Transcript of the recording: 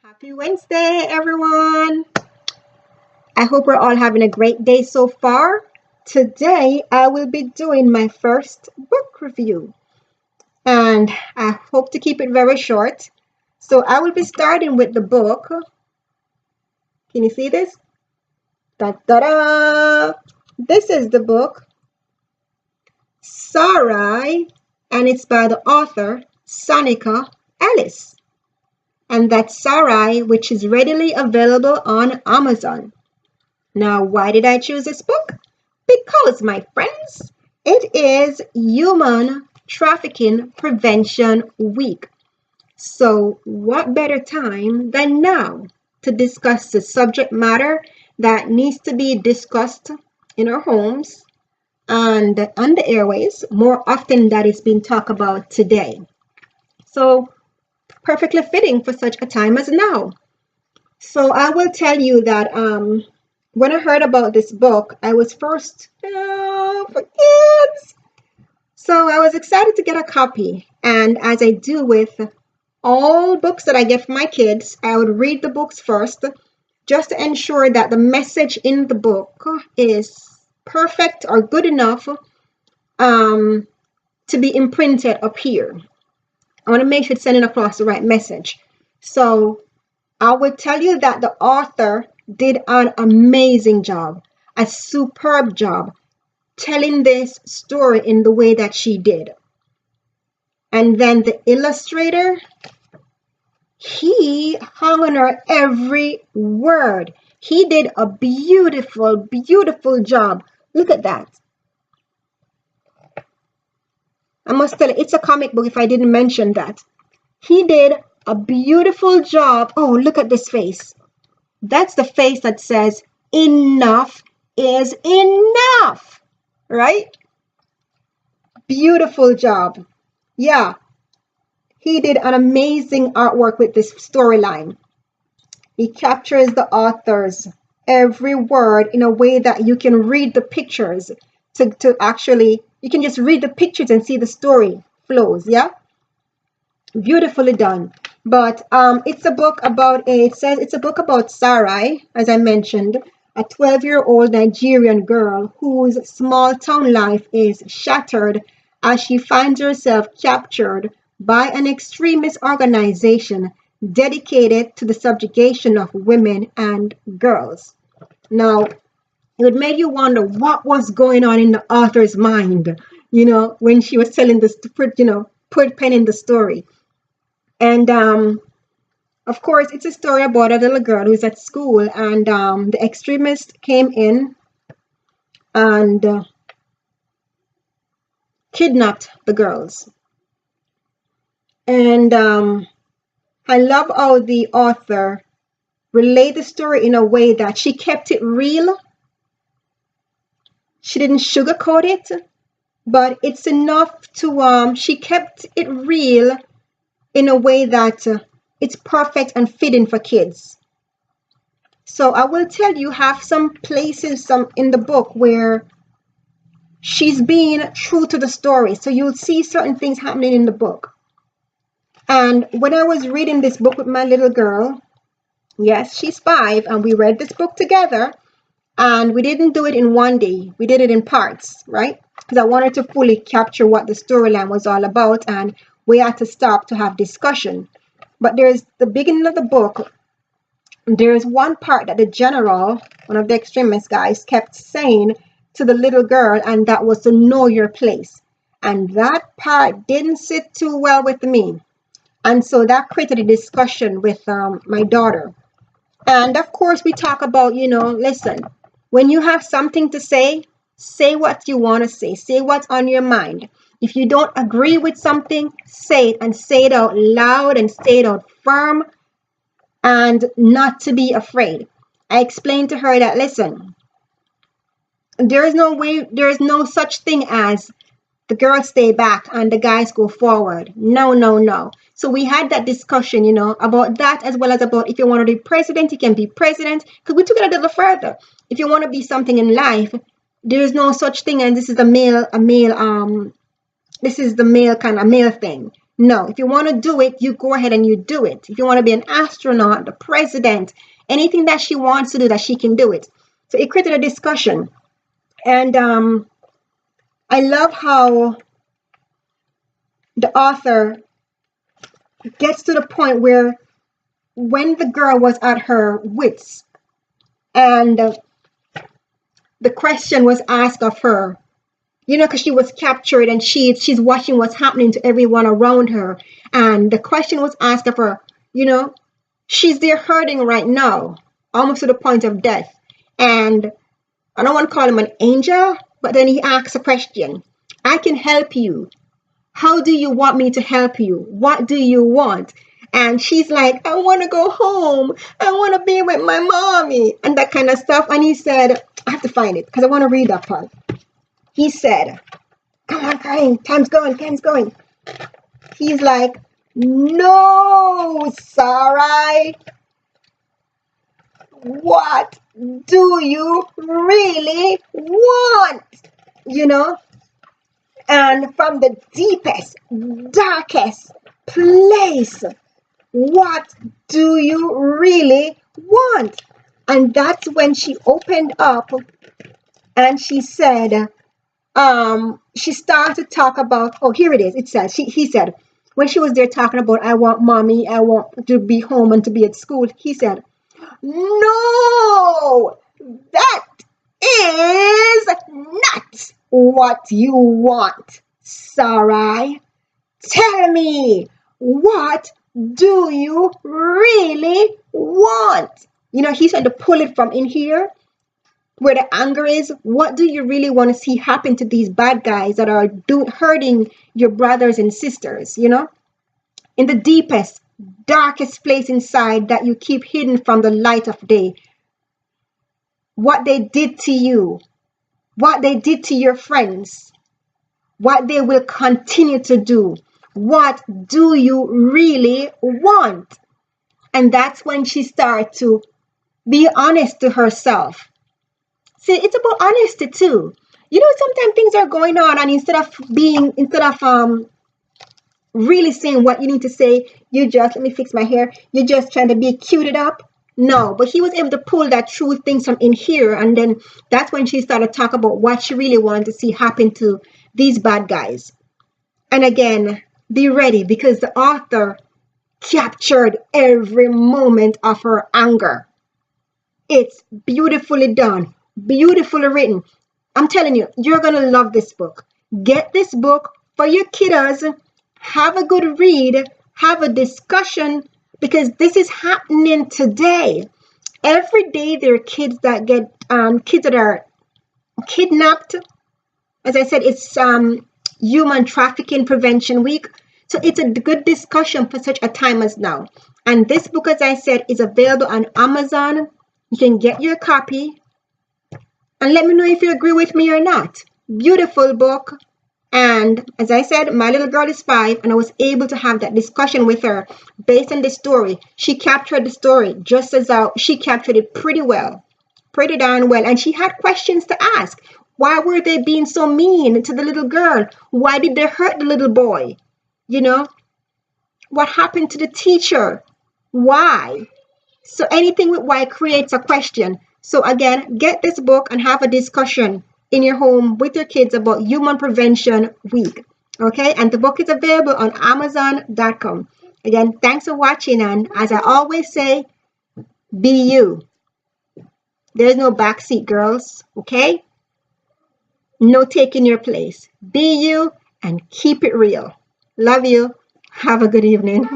Happy Wednesday, everyone. I hope we're all having a great day so far. Today, I will be doing my first book review, and I hope to keep it very short. So, I will be starting with the book. Can you see this? Da da da! This is the book, Sarai, and it's by the author, Sonica Ellis. And that's Sarai, which is readily available on Amazon. Now, why did I choose this book? Because, my friends, it is Human Trafficking Prevention Week. So, what better time than now to discuss the subject matter that needs to be discussed in our homes and on the airways more often than it's been talked about today. So, perfectly fitting for such a time as now. So, I will tell you that when I heard about this book, I was first for kids. So I was excited to get a copy. And as I do with all books that I get for my kids, I would read the books first just to ensure that the message in the book is perfect or good enough to be imprinted up here. I want to make sure it's sending across the right message. So I would tell you that the author did an amazing job, a superb job, telling this story in the way that she did. And then the illustrator, he hung on her every word. He did a beautiful, beautiful job. Look at that. I must tell you, it's a comic book if I didn't mention that. He did a beautiful job. Oh, look at this face. That's the face that says, enough is enough, right? Beautiful job. Yeah, he did an amazing artwork with this storyline. He captures the author's every word in a way that you can read the pictures to actually, you can just read the pictures and see the story flows, yeah? Beautifully done. But it's a book about it's a book about Sarai, as I mentioned, a 12-year-old Nigerian girl whose small town life is shattered as she finds herself captured by an extremist organization dedicated to the subjugation of women and girls. Now, it would make you wonder what was going on in the author's mind, when she was telling this to put pen in the story. And of course, it's a story about a little girl who's at school, and the extremist came in and kidnapped the girls. And I love how the author relayed the story in a way that she kept it real. She didn't sugarcoat it, but it's enough to, she kept it real in a way that it's perfect and fitting for kids. So I will tell you, have some places in the book where she's being true to the story. So you'll see certain things happening in the book. And when I was reading this book with my little girl, yes, she's 5, and we read this book together, and we didn't do it in one day. We did it in parts, right? Because I wanted to fully capture what the storyline was all about, and we had to stop to have discussion. But there's the beginning of the book. There's one part that the general, one of the extremist guys, kept saying to the little girl, and that was to know your place. And that part didn't sit too well with me. And so that created a discussion with my daughter. And of course, we talk about, listen, when you have something to say what you want to say what's on your mind. If you don't agree with something, say it, and say it out loud and say it out firm, and not to be afraid. I explained to her that, listen, there is no such thing as the girls stay back and the guys go forward. No, no, no. So we had that discussion, about that, as well as about if you want to be president, you can be president. Because we took it a little further. If you want to be something in life, there is no such thing, and this is the male kind of male thing. No, if you want to do it, you go ahead and you do it. If you want to be an astronaut, the president, anything that she wants to do, that she can do it. So it created a discussion. And I love how the author gets to the point where when the girl was at her wits and the question was asked of her, you know, because she was captured and she's watching what's happening to everyone around her. And the question was asked of her, you know, she's there hurting right now, almost to the point of death. And I don't want to call him an angel, but then he asks a question. I can help you. How do you want me to help you? What do you want? And she's like, I want to go home. I want to be with my mommy and that kind of stuff. And he said, I have to find it because I want to read that part. He said, come on, crying. Time's going. He's like, no, Sarai. What do you really want? You know? And from the deepest, darkest place, what do you really want? And that's when she opened up and she said, she started to talk about, oh, here it is. It says, he said, when she was there talking about, I want mommy, I want to be home and to be at school, he said, no, that is not what you want, Sarai. Tell me, what do you really want? You know, he said to pull it from in here where the anger is. What do you really want to see happen to these bad guys that are hurting your brothers and sisters, you know? In the deepest, darkest place inside that you keep hidden from the light of day. What they did to you, what they did to your friends, what they will continue to do. What do you really want? And that's when she started to be honest to herself. See, it's about honesty too. You know, sometimes things are going on, and instead of really saying what you need to say, you just, let me fix my hair, you're just trying to be cuted up. No, but he was able to pull that true things from in here, and then that's when she started to talk about what she really wanted to see happen to these bad guys. And again, be ready, because the author captured every moment of her anger. It's beautifully done, beautifully written. I'm telling you, you're going to love this book. Get this book for your kiddos. Have a good read. Have a discussion, because this is happening today. Every day there are kids that get, kids that are kidnapped. As I said, it's Human Trafficking Prevention Week. So it's a good discussion for such a time as now. And this book, as I said, is available on Amazon. You can get your copy and let me know if you agree with me or not. Beautiful book. And as I said, my little girl is 5, and I was able to have that discussion with her based on the story. She captured the story just as she captured it pretty well, pretty darn well. And she had questions to ask. Why were they being so mean to the little girl? Why did they hurt the little boy? You know, what happened to the teacher? Why? So anything with why creates a question. So again, get this book and have a discussion in your home with your kids about Human Prevention Week. Okay, and the book is available on Amazon.com. Again, thanks for watching, and as I always say, be you. There's no backseat, girls. Okay, no taking your place. Be you and keep it real. Love you. Have a good evening.